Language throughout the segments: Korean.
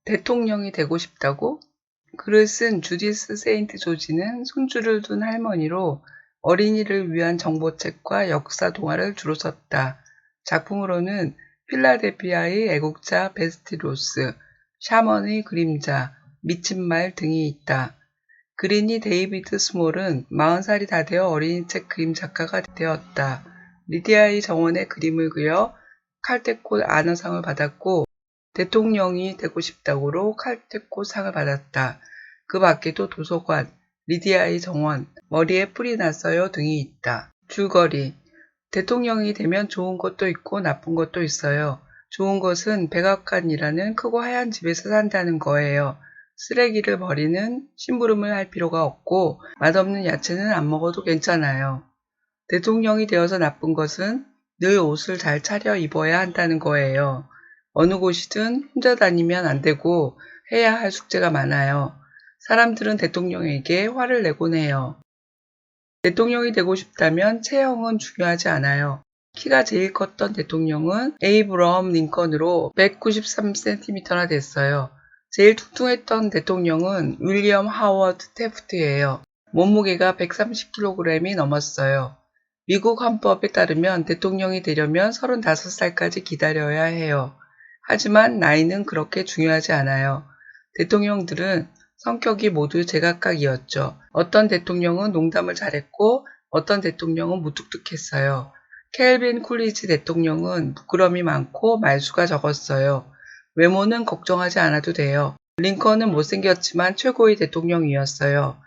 대통령이 되고 싶다고? 글을 쓴 주디스 세인트 조지는 손주를 둔 할머니로 어린이를 위한 정보책과 역사 동화를 주로 썼다. 작품으로는 필라델피아의 애국자 베스티로스, 샤먼의 그림자, 미친 말 등이 있다. 그린이 데이비드 스몰은 40살이 다 되어 어린이책 그림 작가가 되었다. 리디아의 정원의 그림을 그려 칼테콧 아너상을 받았고 대통령이 되고 싶다고로 칼테콧 상을 받았다. 그 밖에도 도서관, 리디아의 정원, 머리에 뿔이 났어요 등이 있다. 줄거리. 대통령이 되면 좋은 것도 있고 나쁜 것도 있어요. 좋은 것은 백악관이라는 크고 하얀 집에서 산다는 거예요. 쓰레기를 버리는 심부름을 할 필요가 없고 맛없는 야채는 안 먹어도 괜찮아요. 대통령이 되어서 나쁜 것은 늘 옷을 잘 차려 입어야 한다는 거예요. 어느 곳이든 혼자 다니면 안 되고 해야 할 숙제가 많아요. 사람들은 대통령에게 화를 내곤 해요. 대통령이 되고 싶다면 체형은 중요하지 않아요. 키가 제일 컸던 대통령은 에이브러함 링컨으로 193cm나 됐어요. 제일 뚱뚱했던 대통령은 윌리엄 하워드 태프트예요. 몸무게가 130kg이 넘었어요. 미국 헌법에 따르면 대통령이 되려면 35살까지 기다려야 해요. 하지만 나이는 그렇게 중요하지 않아요. 대통령들은 성격이 모두 제각각이었죠. 어떤 대통령은 농담을 잘했고 어떤 대통령은 무뚝뚝했어요. 켈빈 쿨리지 대통령은 부끄러움이 많고 말수가 적었어요. 외모는 걱정하지 않아도 돼요. 링컨은 못생겼지만 최고의 대통령이었어요.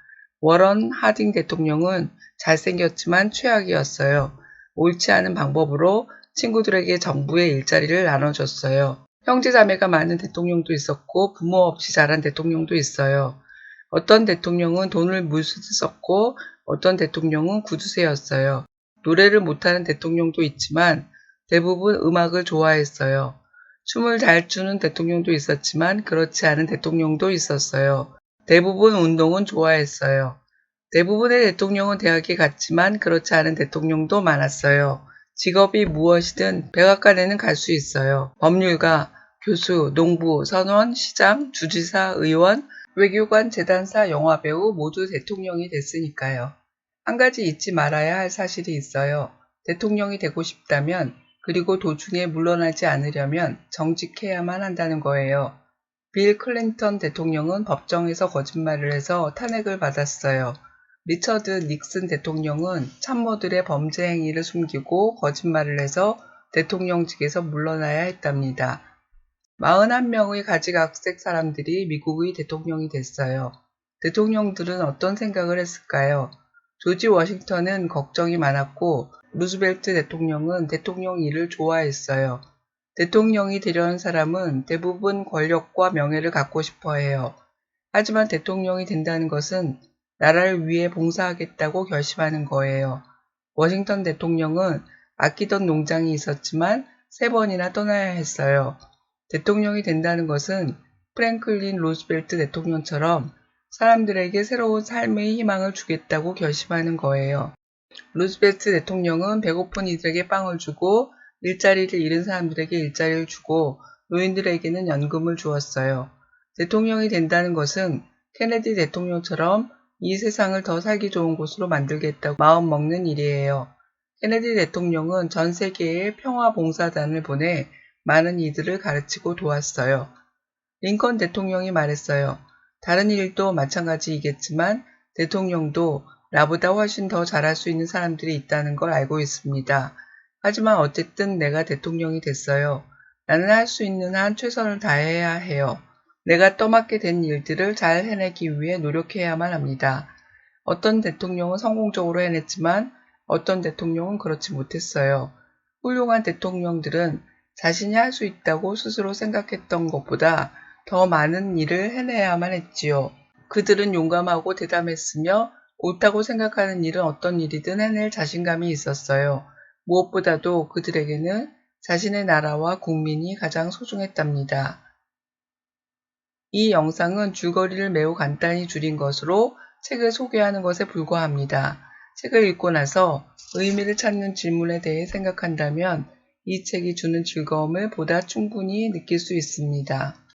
워런 하딩 대통령은 잘생겼지만 최악이었어요. 옳지 않은 방법으로 친구들에게 정부의 일자리를 나눠줬어요. 형제자매가 많은 대통령도 있었고 부모 없이 자란 대통령도 있어요. 어떤 대통령은 돈을 무수듯 썼고 어떤 대통령은 구두쇠였어요. 노래를 못하는 대통령도 있지만 대부분 음악을 좋아했어요. 춤을 잘 추는 대통령도 있었지만 그렇지 않은 대통령도 있었어요. 대부분 운동은 좋아했어요. 대부분의 대통령은 대학에 갔지만 그렇지 않은 대통령도 많았어요. 직업이 무엇이든 백악관에는 갈 수 있어요. 법률가, 교수, 농부, 선원, 시장, 주지사, 의원, 외교관, 재단사, 영화배우 모두 대통령이 됐으니까요. 한 가지 잊지 말아야 할 사실이 있어요. 대통령이 되고 싶다면 그리고 도중에 물러나지 않으려면 정직해야만 한다는 거예요. 빌 클린턴 대통령은 법정에서 거짓말을 해서 탄핵을 받았어요. 리처드 닉슨 대통령은 참모들의 범죄 행위를 숨기고 거짓말을 해서 대통령직에서 물러나야 했답니다. 41명의 가지각색 사람들이 미국의 대통령이 됐어요. 대통령들은 어떤 생각을 했을까요? 조지 워싱턴은 걱정이 많았고 루즈벨트 대통령은 대통령 일을 좋아했어요. 대통령이 되려는 사람은 대부분 권력과 명예를 갖고 싶어 해요. 하지만 대통령이 된다는 것은 나라를 위해 봉사하겠다고 결심하는 거예요. 워싱턴 대통령은 아끼던 농장이 있었지만 3번이나 떠나야 했어요. 대통령이 된다는 것은 프랭클린 루즈벨트 대통령처럼 사람들에게 새로운 삶의 희망을 주겠다고 결심하는 거예요. 루즈벨트 대통령은 배고픈 이들에게 빵을 주고 일자리를 잃은 사람들에게 일자리를 주고 노인들에게는 연금을 주었어요. 대통령이 된다는 것은 케네디 대통령처럼 이 세상을 더 살기 좋은 곳으로 만들겠다고 마음먹는 일이에요. 케네디 대통령은 전 세계에 평화봉사단을 보내 많은 이들을 가르치고 도왔어요. 링컨 대통령이 말했어요. 다른 일도 마찬가지이겠지만 대통령도 나보다 훨씬 더 잘할 수 있는 사람들이 있다는 걸 알고 있습니다. 하지만 어쨌든 내가 대통령이 됐어요. 나는 할 수 있는 한 최선을 다해야 해요. 내가 떠맡게 된 일들을 잘 해내기 위해 노력해야만 합니다. 어떤 대통령은 성공적으로 해냈지만 어떤 대통령은 그렇지 못했어요. 훌륭한 대통령들은 자신이 할 수 있다고 스스로 생각했던 것보다 더 많은 일을 해내야만 했지요. 그들은 용감하고 대담했으며 옳다고 생각하는 일은 어떤 일이든 해낼 자신감이 있었어요. 무엇보다도 그들에게는 자신의 나라와 국민이 가장 소중했답니다. 이 영상은 줄거리를 매우 간단히 줄인 것으로 책을 소개하는 것에 불과합니다. 책을 읽고 나서 의미를 찾는 질문에 대해 생각한다면 이 책이 주는 즐거움을 보다 충분히 느낄 수 있습니다.